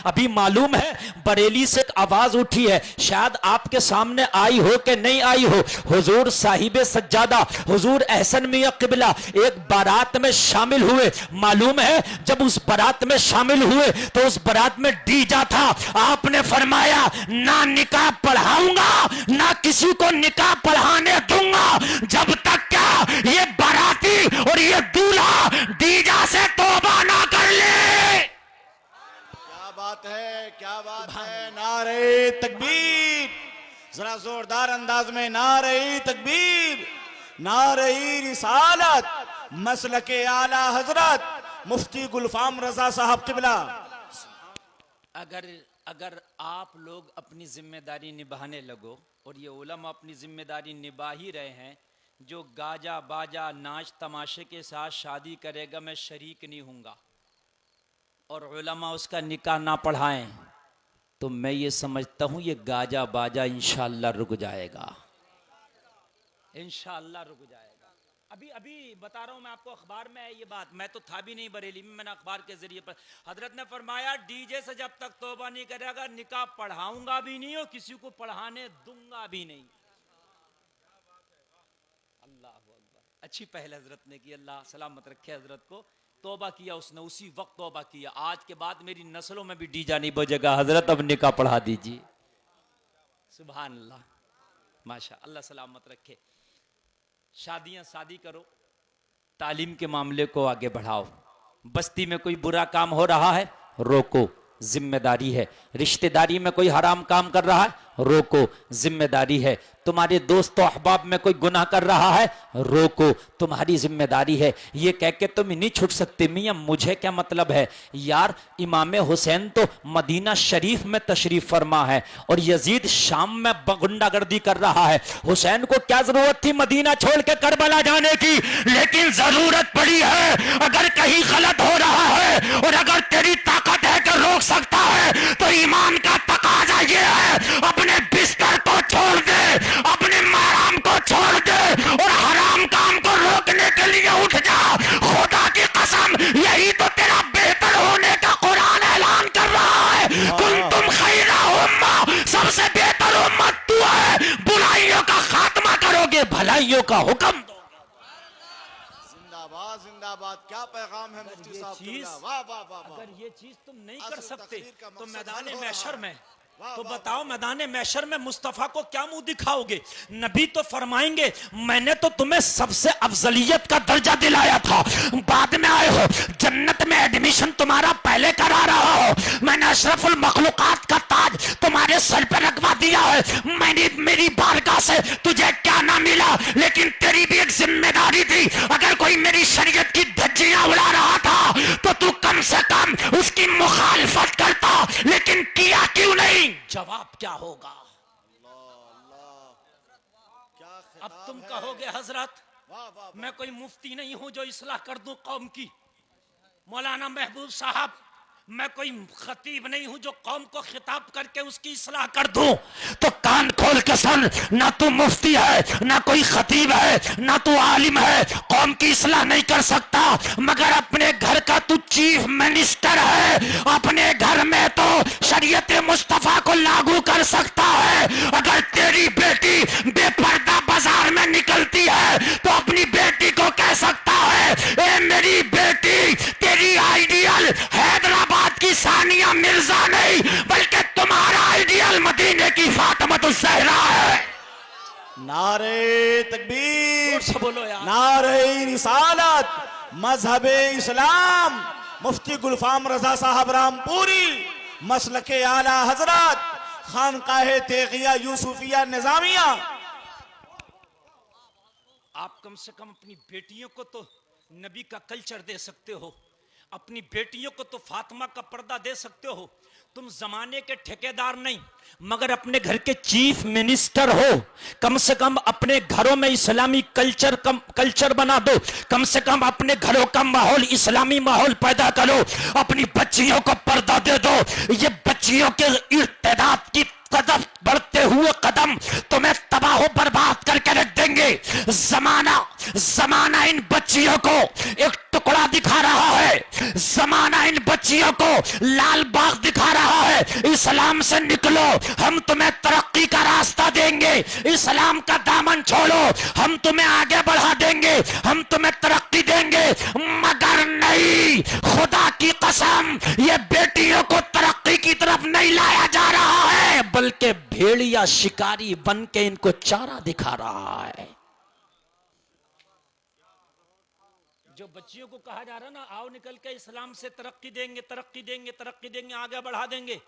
अभी मालूम है बरेली से एक आवाज उठी है, शायद आपके सामने आई हो कि नहीं आई हो। हुजूर साहिब सज्जादा हुजूर एहसन मियां किबला एक बारात में शामिल हुए। मालूम है जब उस बारात में शामिल हुए तो उस बारात में डीजा था। आपने फरमाया ना निकाह पढ़ाऊंगा ना किसी को निकाह पढ़ाने दूंगा जब तक क्या ये बाराती और ये दूल्हा डीजा से तौबा ना कर ले। क्या बात है, क्या बात है। नारे तकबीर, जरा जोरदार अंदाज में नारे तकबीर, नारे रिसालत, मसलके आला हजरत मुफ्ती गुलफाम रजा साहब किबला। अगर आप लोग अपनी जिम्मेदारी निभाने लगो, और ये उलमा अपनी जिम्मेदारी निभा ही रहे हैं, जो गाजा बाजा नाच तमाशे के साथ शादी करेगा मैं शरीक नहीं हूँगा, और उलमा उसका निकाह ना पढ़ाएं, तो मैं ये समझता हूँ ये गाजा बाजा इंशाअल्लाह रुक जाएगा, इंशाअल्लाह रुक जाएगा। अभी बता रहा हूँ मैं आपको, अखबार में है ये बात, मैं तो था भी नहीं बरेली में, मैंने अखबार के जरिए पर हजरत ने फरमाया डीजे से जब तक तौबा नहीं करेगा निकाह पढ़ाऊंगा भी नहीं और किसी को पढ़ाने दूंगा भी नहीं। अल्लाह अकबर, अच्छी पहल हजरत ने की, अल्लाह सलामत रखे हजरत को। तौबा किया उसने, उसी वक्त तौबा किया, आज के बाद मेरी नस्लों में भी डीजा नहीं बजेगा हजरत, अब निकाह पढ़ा दीजिए। सुभान अल्लाह, माशा अल्लाह सलामत रखे। शादी करो, तालीम के मामले को आगे बढ़ाओ। बस्ती में कोई बुरा काम हो रहा है रोको, जिम्मेदारी है। रिश्तेदारी में कोई हराम काम कर रहा है रोको, जिम्मेदारी है। तुम्हारे दोस्तों अहबाब में कोई गुनाह कर रहा है रोको, तुम्हारी जिम्मेदारी है। ये कह के तुम नहीं छूट सकते मियां मुझे क्या मतलब है यार, इमाम हुसैन तो मदीना शरीफ में तशरीफ फरमा है और यजीद शाम में गुंडागर्दी कर रहा है। हुसैन को क्या जरूरत थी मदीना छोड़ के करबला जाने की, लेकिन जरूरत पड़ी है। अगर कहीं गलत हो रहा है और अगर तेरी ताकत है कि रोक सकता है तो ईमान का तकाजा ये है, अपने बिस्तर को छोड़ दे, अपने महराम को छोड़ दे और हराम काम को रोकने के लिए उठ जा। खुदा की कसम यही तो तेरा बेहतर होने का कुरान ऐलान कर रहा है। कुंतुम खैरा उम्मा, सबसे बेहतर उम्मत तू है। बुराइयों का खात्मा करोगे, भलाइयों का हुक्म दोगे। जिंदाबाद जिंदाबाद, क्या पैगाम है मुफ्ती साहब। वाह वाह वाह। अगर ये चीज तुम नहीं कर सकते तो मैदान महशर में तो बताओ, मैदान महशर में मुस्तफा को क्या मुंह दिखाओगे? नबी तो फरमाएंगे मैंने तो तुम्हें सबसे अफजलियत का दर्जा दिलाया था, बाद में आए हो, जन्नत में एडमिशन तुम्हारा पहले करा रहा हो, मैंने अशरफुल मखलूकात का ताज तुम्हारे सर पे रखवा दिया है। मेरी बारगाह से तुझे क्या ना मिला, लेकिन तेरी भी एक जिम्मेदारी थी। अगर कोई मेरी शरीयत की धज्जियां उड़ा रहा था तो तू कम से कम उसकी मुखालफत करता, लेकिन किया क्यों नहीं? जवाब क्या होगा? अब तुम कहोगे हजरत मैं कोई मुफ्ती नहीं हूं जो इस्लाह कर दूं कौम की, मौलाना महबूब साहब मैं कोई खतीब नहीं हूं जो कौम को खिताब करके उसकी इस्लाह कर दूं। तो कान खोल के सुन, ना तू मुफ्ती है, ना कोई खतीब है, ना तू आलिम है, कौम की इस्लाह नहीं कर सकता, मगर अपने घर का तू चीफ मिनिस्टर है। अपने घर में तो शरीयत मुस्तफा को लागू कर सकता है। अगर तेरी बेटी बेपर्दा बाजार में निकलती है तो अपनी बेटी को कह सकता है ए मेरी बेटी, तेरी आइडियल हैदराबाद की सानिया मिर्जा नहीं बल्कि तुम्हारा आइडियल मदीने की फातिमा ज़हरा है। नारे तकबीर से बोलो यार, नारे रिसालत, मजहबे इस्लाम, मुफ्ती गुलफाम रजा साहब रामपुरी, मसलके आला हजरत, खानकाहे तेगिया यूसुफिया निजामिया। आप कम से कम अपनी बेटियों को तो नबी का कल्चर दे सकते हो, अपनी बेटियों को तो फातिमा का पर्दा दे सकते हो। तुम जमाने के ठेकेदार नहीं मगर अपने घर के चीफ मिनिस्टर हो। कम से कम अपने घरों में इस्लामी कल्चर बना दो, कम से कम अपने घरों का माहौल इस्लामी माहौल पैदा करो, अपनी बच्चियों को पर्दा दे दो। ये बच्चियों के इर्तिदाद की कदम बढ़ते हुए कदम तुम्हें तबाह बर्बाद करके रख देंगे। जमाना इन बच्चियों को एक टुकड़ा दिखा रहा है, जमाना इन बच्चियों को लाल बाग दिखा रहा इस्लाम से निकलो, हम तुम्हें तरक्की का रास्ता देंगे, इस्लाम का दामन छोड़ो, हम तुम्हें आगे बढ़ा देंगे, हम तुम्हें तरक्की देंगे। मगर नहीं, खुदा की कसम, ये बेटियों को तरक्की की तरफ नहीं लाया जा रहा है, बल्कि भेड़िया शिकारी बन के इनको चारा दिखा रहा है। जो बच्चियों को कहा जा रहा है ना, आओ निकल के इस्लाम से तरक्की देंगे, तरक्की देंगे, तरक्की देंगे, आगे बढ़ा देंगे,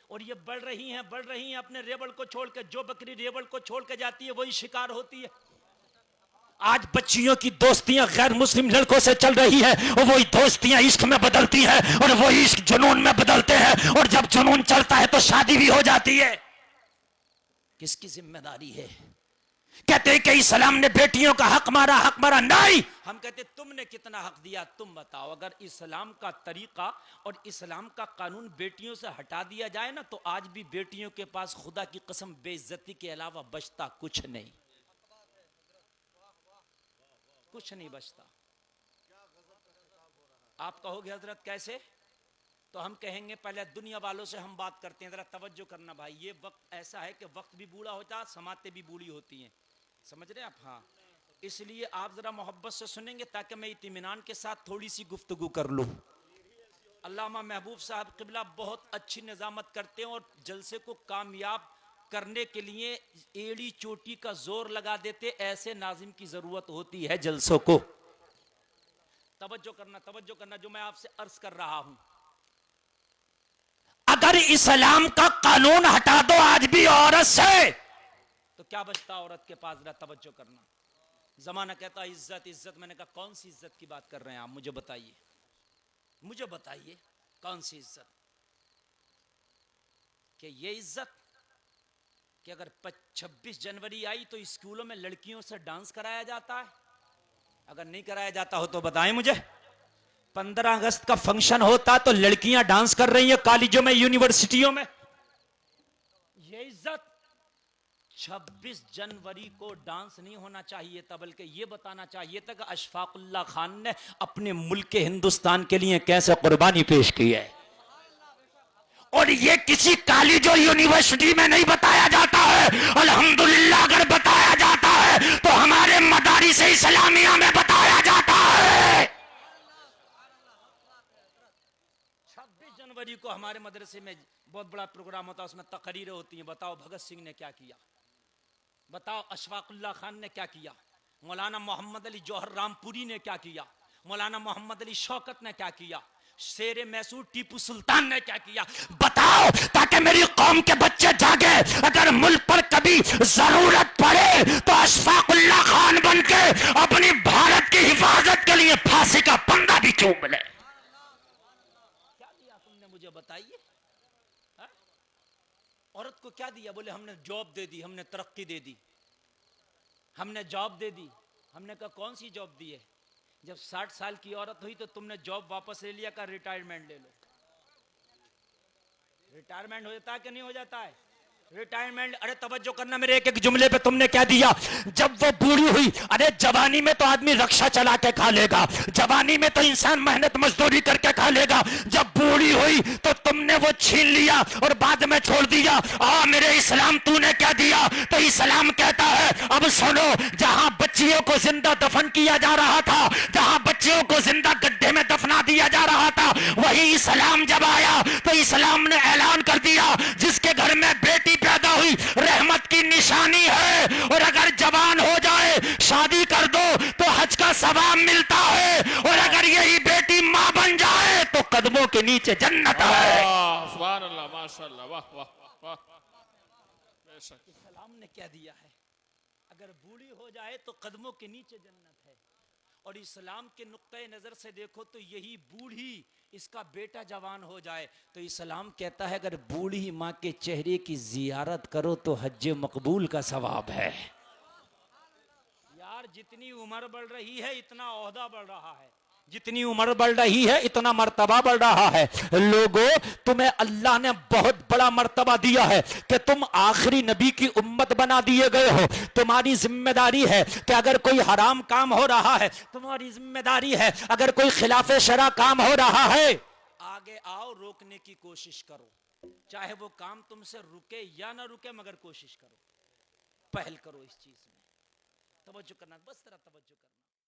और ये बढ़ रही हैं अपने रेवड़ को छोड़ के। जो बकरी रेवड़ को छोड़ के जाती है वही शिकार होती है। आज बच्चियों की दोस्तियां गैर मुस्लिम लड़कों से चल रही है, और वही दोस्तियां इश्क में बदलती हैं, और वही इश्क जुनून में बदलते हैं, और जब जुनून चलता है तो शादी भी हो जाती है। किसकी जिम्मेदारी है? कहते हैं कि इस्लाम ने बेटियों का हक मारा, हक मारा। नहीं, हम कहते तुमने कितना हक दिया, तुम बताओ। अगर इस्लाम का तरीका और इस्लाम का कानून बेटियों से हटा दिया जाए ना, तो आज भी बेटियों के पास खुदा की कसम बेइज्जती के अलावा बचता कुछ नहीं, कुछ नहीं बचता। आप कहोगे हजरत कैसे? तो हम कहेंगे पहले दुनिया वालों से हम बात करते हैं, जरा तवज्जो करना भाई। ये वक्त ऐसा है कि वक्त भी बूढ़ा होता है, समातें भी बूढ़ी होती हैं, समझ रहे हैं आप? हाँ, इसलिए आप जरा मोहब्बत से सुनेंगे ताकि मैं इत्मीनान के साथ थोड़ी सी गुफ्तगू कर लूं। अल्लामा महबूब साहब किबला बहुत अच्छी निजामत करते हैं, और जलसे को कामयाब करने के लिए एड़ी चोटी का जोर लगा देते। ऐसे नाजिम की जरूरत होती है जलसों को। तवज्जो करना, तवज्जो करना, जो मैं आपसे अर्ज कर रहा हूं। अगर इस्लाम का कानून हटा दो आज भी औरत से, तो क्या बचता औरत के पास? जरा तवज्जो करना। जमाना कहता है इज्जत इज्जत, मैंने कहा कौन सी इज्जत की बात कर रहे हैं आप? मुझे बताइए, मुझे बताइए कौन सी इज्जत? कि ये इज्जत कि अगर 26 जनवरी आई तो स्कूलों में लड़कियों से डांस कराया जाता है? अगर नहीं कराया जाता हो तो बताएं मुझे। 15 अगस्त का फंक्शन होता तो लड़कियां डांस कर रही हैं कॉलेजों में, यूनिवर्सिटियों में। ये इज्जत 26 जनवरी को डांस नहीं होना चाहिए था, बल्कि ये बताना चाहिए था कि अशफाकुल्लाह खान ने अपने मुल्क हिंदुस्तान के लिए कैसे कुर्बानी पेश की है। और ये किसी कॉलेज और यूनिवर्सिटी में नहीं बताया जाता है। अल्हम्दुलिल्लाह अगर बताया जाता है तो हमारे मदारिस इस्लामिया में बताया जाता है। 26 जनवरी को हमारे मदरसे में बहुत बड़ा प्रोग्राम होता है, उसमें तकरीरें होती हैं। बताओ भगत सिंह ने क्या किया, बताओ अशफाकुल्लाह खान ने क्या किया, मौलाना मोहम्मद अली जौहर रामपुरी ने क्या किया, मौलाना मोहम्मद अली शौकत ने क्या किया, शेर मैसूर टीपू सुल्तान ने क्या किया? बताओ, ताकि मेरी कौम के बच्चे जागे। अगर मुल्क पर कभी जरूरत पड़े तो अशफाकुल्लाह खान बनके अपनी भारत की हिफाजत के लिए फांसी का पंगा भी चूम ले। क्या दिया तुमने मुझे बताइए? औरत को क्या दिया? बोले हमने जॉब दे दी, हमने तरक्की दे दी, हमने जॉब दे दी। हमने कहा कौन सी जॉब दी है? जब 60 साल की औरत हुई तो तुमने जॉब वापस ले लिया, का रिटायरमेंट ले लो। रिटायरमेंट हो जाता है कि नहीं हो जाता है? रिटायरमेंट। अरे तवज्जो करना मेरे एक एक जुमले पे। तुमने क्या दिया? जब वो बूढ़ी हुई, अरे जवानी में तो आदमी रक्षा चला के खा लेगा, जवानी में तो इंसान मेहनत मजदूरी करके खा लेगा। जब बूढ़ी हुई तो तुमने वो छीन लिया और बाद में छोड़ दिया। मेरे इस्लाम तूने क्या दिया? तो इस्लाम कहता है अब सुनो, जहां बच्चियों को जिंदा दफन किया जा रहा था, जहां बच्चियों को जिंदा गड्ढे में दफना दिया जा रहा था, वही इस्लाम जब आया तो इस्लाम ने ऐलान कर दिया जिसके घर में बेटी पैदा हुई रहमत की निशानी है, और अगर जवान हो जाए शादी कर दो तो हज का सवाब मिलता है, और अगर यही बेटी मां बन जाए तो कदमों के नीचे जन्नत है। सुभान अल्लाह, माशाअल्लाह, वाह वाह वाह। इस्लाम ने क्या दिया है? अगर बूढ़ी हो जाए तो कदमों के नीचे जन्नत है। और इस्लाम के नुक्ते नजर से देखो तो यही बूढ़ी, इसका बेटा जवान हो जाए तो इस्लाम कहता है अगर बूढ़ी माँ के चेहरे की जियारत करो तो हज मकबूल का सवाब है। यार जितनी उम्र बढ़ रही है इतना ओहदा बढ़ रहा है, जितनी उम्र बढ़ रही है इतना मर्तबा बढ़ रहा है। लोगों, तुम्हें अल्लाह ने बहुत बड़ा मर्तबा दिया है कि तुम आखिरी नबी की उम्मत बना दिए गए हो। तुम्हारी जिम्मेदारी है कि अगर कोई हराम काम हो रहा है, तुम्हारी जिम्मेदारी है अगर कोई खिलाफे शरा काम हो रहा है, आगे आओ, रोकने की कोशिश करो। चाहे वो काम तुमसे रुके या ना रुके, मगर कोशिश करो, पहल करो इस चीज में। तवज्जो करना, बस तरह तवज्जो करना।